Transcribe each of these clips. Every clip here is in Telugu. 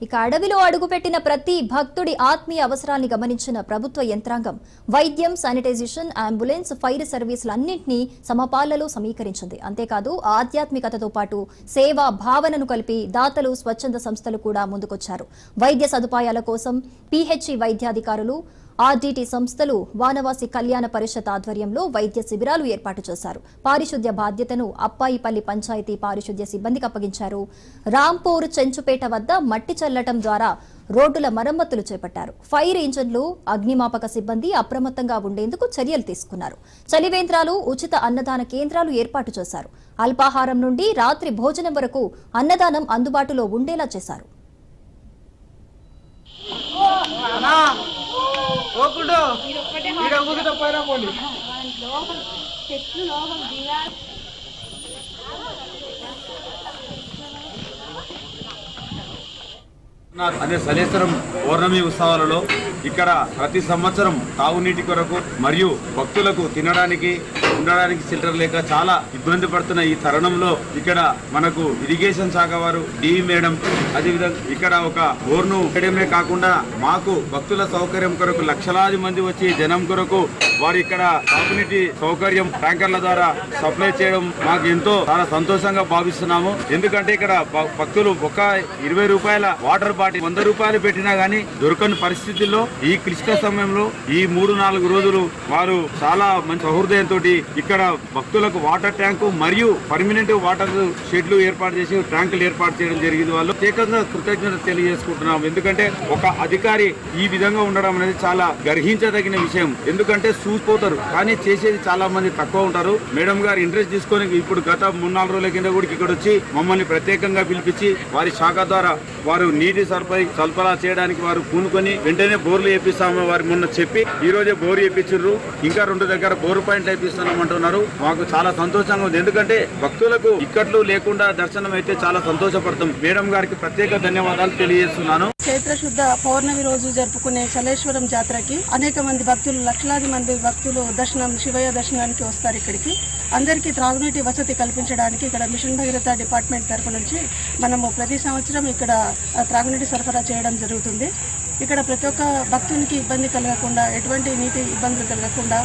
ఇక అడవిలో అడుగుపెట్టిన ప్రతి భక్తుడి ఆత్మీయ అవసరాన్ని గమనించిన ప్రభుత్వ యంత్రాంగం వైద్యం, శానిటైజేషన్, అంబులెన్స్, ఫైర్ సర్వీసులన్నింటినీ సమపాళ్లలో సమీకరించింది. అంతేకాదు ఆధ్యాత్మికతతో పాటు సేవా భావనను కలిపి దాతలు, స్వచ్ఛంద సంస్థలు కూడా ముందుకొచ్చారు. వైద్య సదుపాయాల కోసం పీహెచ్ఈ వైద్యాధికారులు, ఆర్డీటీ సంస్థలు, వానవాసి కళ్యాణ పరిషత్ ఆధ్వర్యంలో వైద్య శిబిరాలు ఏర్పాటు చేశారు. పారిశుద్ధ్య బాధ్యతను అప్పాయిపల్లి పంచాయతీ పారిశుద్ధ్య సిబ్బందికి అప్పగించారు. రాంపూర్, చెంచుపేట వద్ద మట్టి చల్లటం ద్వారా రోడ్డుల మరమ్మతులు చేపట్టారు. ఫైర్ ఇంజన్లు, అగ్నిమాపక సిబ్బంది అప్రమత్తంగా ఉండేందుకు చర్యలు తీసుకున్నారు. చలివేంద్రాలు, ఉచిత అన్నదాన కేంద్రాలు ఏర్పాటు చేశారు. అల్పాహారం నుండి రాత్రి భోజనం వరకు అన్నదానం అందుబాటులో ఉండేలా చేశారు. అదే సలేశ్వరం పౌర్ణమి ఉత్సవాలలో ఇక్కడ ప్రతి సంవత్సరం తాగునీటి కొరకు మరియు భక్తులకు తినడానికి, ఉండడానికి షెల్టర్ లేక చాలా ఇబ్బంది పడుతున్న ఈ తరుణంలో ఇక్కడ మనకు ఇరిగేషన్ శాఖ వారు డివి మేడం, అదేవిధంగా ఇక్కడ ఒక బోర్ను వేయడమే కాకుండా మాకు భక్తుల సౌకర్యం కొరకు లక్షలాది మంది వచ్చి జనం కొరకు వారు ఇక్కడ తాగునీటి సౌకర్యం ట్యాంకర్ల ద్వారా సప్లై చేయడం మాకు ఎంతో చాలా సంతోషంగా భావిస్తున్నాము. ఎందుకంటే ఇక్కడ భక్తులు ఒక 20 రూపాయల వాటర్ బాటిల్ 100 రూపాయలు పెట్టినా గానీ దొరకని పరిస్థితుల్లో ఈ క్లిష్ట సమయంలో ఈ 3-4 రోజులు వారు చాలా మంచి సహృదయంతో ఇక్కడ భక్తులకు వాటర్ ట్యాంకు మరియు పర్మనెంట్ వాటర్ షెడ్లు ఏర్పాటు చేసి ట్యాంకులు ఏర్పాటు చేయడం జరిగింది. వాళ్ళు ప్రత్యేకంగా కృతజ్ఞత తెలియజేసుకుంటున్నాం. ఎందుకంటే ఒక అధికారి ఈ విధంగా ఉండడం అనేది చాలా గర్హించదగిన విషయం. ఎందుకంటే చూసిపోతారు కానీ చేసేది చాలా మంది తక్కువ ఉంటారు. మేడం గారు ఇంట్రెస్ట్ తీసుకొని ఇప్పుడు గత 3-4 రోజుల కింద కూడా ఇక్కడ వచ్చి మమ్మల్ని ప్రత్యేకంగా పిలిపించి వారి శాఖ ద్వారా వారు నీటి సరఫరా చేయడానికి వారు పూనుకొని వెంటనే బోర్లు వేపిస్తామని వారు మొన్న చెప్పి ఈ రోజే బోరు వేయించారు. ఇంకా 2 దగ్గర బోరు పాయింట్ వేపిస్తున్నామంటున్నారు. మాకు చాలా సంతోషంగా ఉంది. ఎందుకంటే భక్తులకు ఇక్కట్లు లేకుండా దర్శనం అయితే చాలా సంతోషపడతాం. మేడం గారికి ప్రత్యేక ధన్యవాదాలు తెలియజేస్తున్నాను. చైత్ర శుద్ధ పౌర్ణమి రోజు జరుపుకునే సలేశ్వరం జాతరకి అనేక మంది భక్తులు, లక్షలాది మంది భక్తులు శివయ్య దర్శనానికి వస్తారు. ఇక్కడికి అందరికీ త్రాగునీటి వసతి కల్పించడానికి ఇక్కడ మిషన్ భగీరథ డిపార్ట్మెంట్ తరఫు నుంచి మనము ప్రతి సంవత్సరం ఇక్కడ త్రాగునీటి సరఫరా చేయడం జరుగుతుంది. ఇక్కడ ప్రతి ఒక్క భక్తునికి ఇబ్బంది కలగకుండా, ఎటువంటి నీటి ఇబ్బందులు కలగకుండా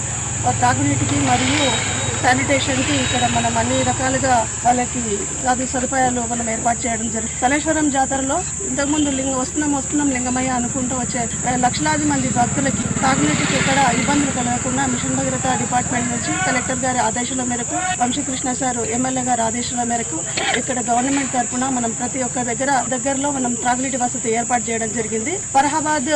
త్రాగునీటికి మరియు శానిటేషన్కి ఇక్కడ మనం అన్ని రకాలుగా వాళ్ళకి సదుపాయాలు మనం ఏర్పాటు చేయడం జరుగుతుంది. సలేశ్వరం జాతరలో ఇంతకుముందు వస్తున్నాం లింగమయ్య అనుకుంటూ వచ్చే లక్షలాది మంది భక్తులకి తాగునీటికి ఇక్కడ ఇబ్బందులు కలగకుండా మిషన్ భగీరథ డిపార్ట్మెంట్ నుంచి కలెక్టర్ గారి ఆదేశాల మేరకు, వంశీకృష్ణ సార్ ఎమ్మెల్యే గారి ఆదేశాల మేరకు ఇక్కడ గవర్నమెంట్ తరఫున మనం ప్రతి ఒక్క దగ్గరలో మనం త్రాగునీటి వసతి ఏర్పాటు చేయడం జరిగింది. ఫరహాబాద్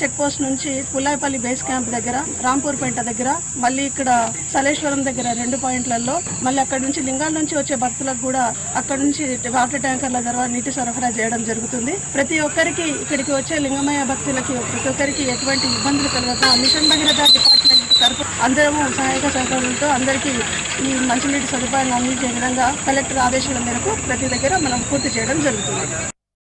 చెక్ పోస్ట్ నుంచి పుల్లాయిపల్లి బేస్ క్యాంప్ దగ్గర, రాంపూర్ పేట దగ్గర, మళ్ళీ ఇక్కడ సలేశ్వరం దగ్గర 2 పాయింట్లలో, మళ్ళీ అక్కడ నుంచి లింగాల నుంచి వచ్చే భక్తులకు కూడా అక్కడ నుంచి వాటర్ ట్యాంకర్ల ద్వారా నీటి సరఫరా చేయడం జరుగుతుంది. ప్రతి ఒక్కరికి ఇక్కడికి వచ్చే లింగమయ్య భక్తులకి ప్రతి ఒక్కరికి ఎటువంటి ఇబ్బందులు కలగక మిషన్ భగీరథ డిపార్ట్మెంట్ తరఫు అందరము సహాయక సహకారాలతో అందరికీ ఈ మంచినీటి సదుపాయాన్ని అందించే విధంగా కలెక్టర్ ఆదేశాల మేరకు ప్రతి దగ్గర మనం పూర్తి చేయడం జరుగుతుంది.